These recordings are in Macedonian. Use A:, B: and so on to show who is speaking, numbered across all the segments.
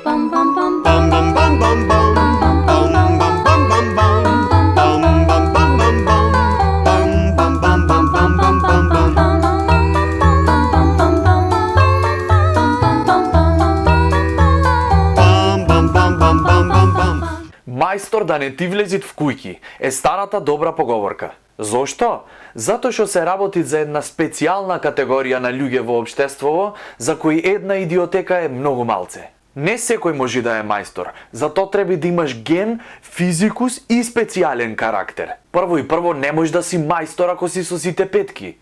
A: Мајстор да не ти влезит в кујки е старата добра поговорка. Зошто? Затоа што се работи за една специјална категорија на луѓе во општеството, за кои една идиотека е многу малце. Не секој може да е мајстор, затоа треба да имаш ген, физикус и специјален карактер. Прво не можеш да си мајстор ако си со сите петки.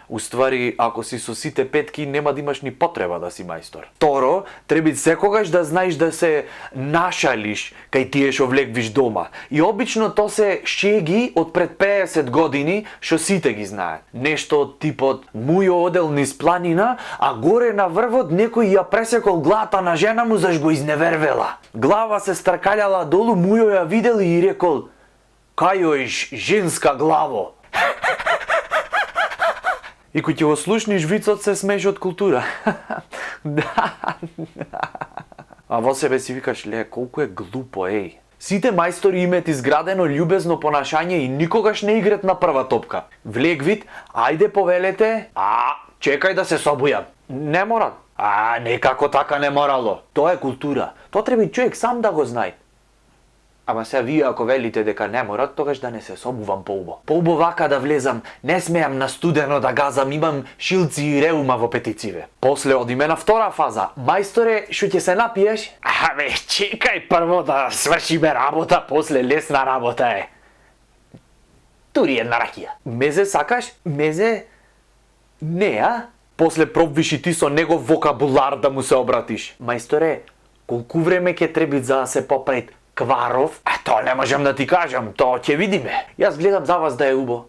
A: Уствари, ако си со сите петки, нема да имаш ни потреба да си мајстор. Второ, треба секогаш да знаеш да се нашалиш кај тие што влеквиш дома. И обично то се шеги од пред 50 години што сите ги знаат. Нешто од типот мујо одел низ планина, а горе на врвот некој ја пресекол главата на жена му заш го изневервела. Глава се стракаљала долу, мујо ја видел и рекол: "Кај женска главо?" И кој ќе го слушниш вицот, се смееш од култура. А во себе си викаш: "Ле, колку е глупо, еј." Сите мајстори имаат изградено љубезно понашање и никогаш не играт на прва топка. Влегвит: "Ајде повелете, чекај да се собујам." Не мора. Некако така не морало. Тоа е култура. Тоа треба и човек сам да го знае. Ама се вие ако велите дека не морат, тогаш да не се собувам поубо. Поубо вака да влезам, не смеам на студено да газам, имам шилци и реума во петициве. После одиме на втора фаза. Мајсторе, што ќе се напиеш? Чекај прво да свршиме работа, после лесна работа е. Тури една ракија. Мезе сакаш? Мезе? Не, После пробвиш и ти со негов вокабулар да му се обратиш. Мајсторе, колку време ќе треби за да се поправи кваров? Тоа не можам да ти кажам, тоа ќе видиме. Јас гледам за вас да е убо.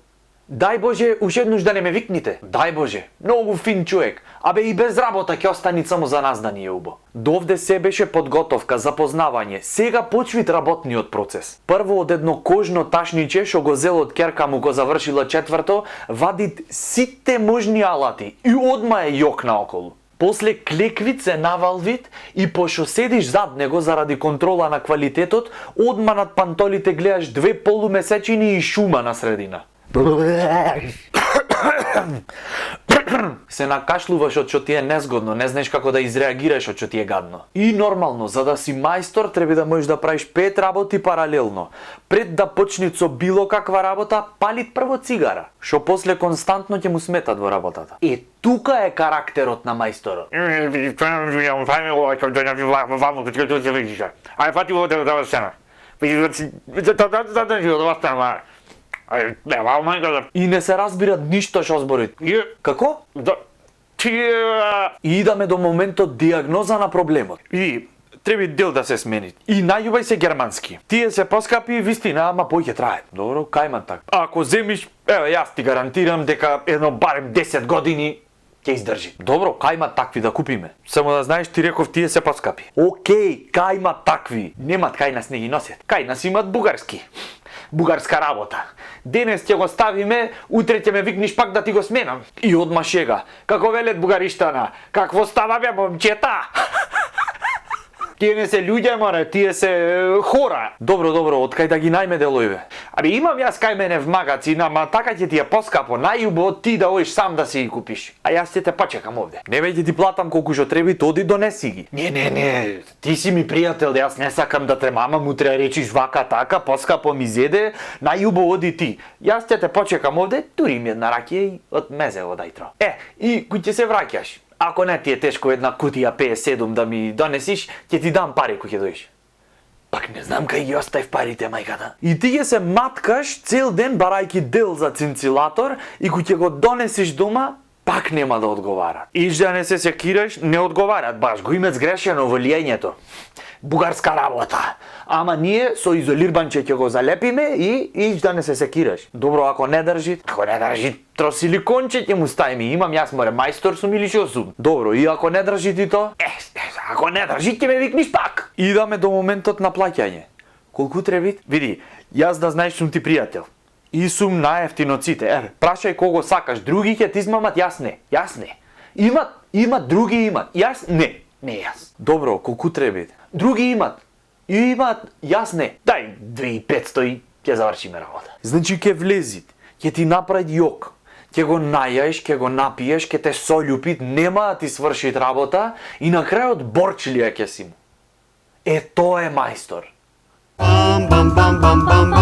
A: Дај Боже, уш еднуш да не ме викните. Дај Боже, многу фин човек. И без работа ќе остани само за нас да ни е убо. Довде се беше подготовка, запознавање. Сега почвит работниот процес. Прво од едно кожно ташниче што го зел од ќерка му го завршила четврто, вадит сите можни алати и одма е јок наоколу. После клеквит се навалвит и пошто седиш зад него заради контрола на квалитетот, одма над пантолите гледаш 2 полумесечини и шума на средина. Се накашлуваш од што ти е незгодно, не знаеш како да изреагираш од што ти е гадно. И нормално, за да си мајстор треба да можеш да правиш 5 работи паралелно. Пред да почнеш со било каква работа, палит прво цигара, што после константно ќе му сметат во работата. Тука е карактерот на мајсторот. И не се разбират ништо што зборит. Како? И идаме до моментот диагноза на проблемот. И треба дел да се смени. И најубај се германски. Тие се поскапи, вистина, ама поќе трае. Добро, кајман так. Ако земиш, јас ти гарантирам дека едно барем 10 години ќе издржи. Добро, кајма такви да купиме. Само да знаеш, ти реков тие се поскапи. Океј, кајма такви. Немат кај нас, не ги носят. Кај нас имат бугарски. Бугарска работа. Денес ќе го ставиме, утре ќе ме викниш пак да ти го сменам. И одма шега. Како велет бугариштана, какво става бе момчета? Тие не се луѓе, море, тие се хора. Добро, од кај да ги најме делојве? Имам јас кај мене в магацин, ама така ќе ти е поскапо, најубо ти да одиш сам да си ги купиш. А јас ќе те почекам овде. Не веќе ти платам колку што треба, оди донеси ги. Не, ти си ми пријател, јас не сакам да те мамам, утре речиш вака така, поскапо ми зеде, најубо оди ти. Јас ќе те почекам овде, тури ми една ракија и од мезе одајтро. И кој ќе се враќаш? Ако не ти е тешко една кутија 57 да ми донесиш, ќе ти дам пари кој ќе дојдеш. Пак не знам кај ги оставив парите, мајката. И ти ќе се маткаш цел ден барајки дел за цинцилатор и кој ќе го донесиш дома, пак нема да одговара. Иш да не се секираш, не одговарат, баш го имат сгрешено во лијањето. Бугарска работа. Ама ние со изолирбанче ќе го залепиме и иш да не се секираш. Добро, ако не држи, тросиликонче ќе му ставиме. Имам јас, море, мајстор сум или шо сум. Добро, и ако не држи ти то? Ако не држи, ќе ме викниш пак. Идаме до моментот на плаќање. Колку треби? Види, јас да знаеш сум ти пријател. И сум најефтин од сите. Прашај кого сакаш, други ќе ти измамат, јас не. Имат, други имат, јас не.
B: Не јас.
A: Добро, колку треба?
B: Други имат. И имат, јас не. Дај 2500 и ќе завршиме работа.
A: Значи ќе влезит, ќе ти направи јок, ќе го најаеш, ќе го напиеш, ќе те сољупит, нема да ти свршит работа и на крајот борчлија ќе си му. Тоа е мајстор.
C: Bam bam bam bam bam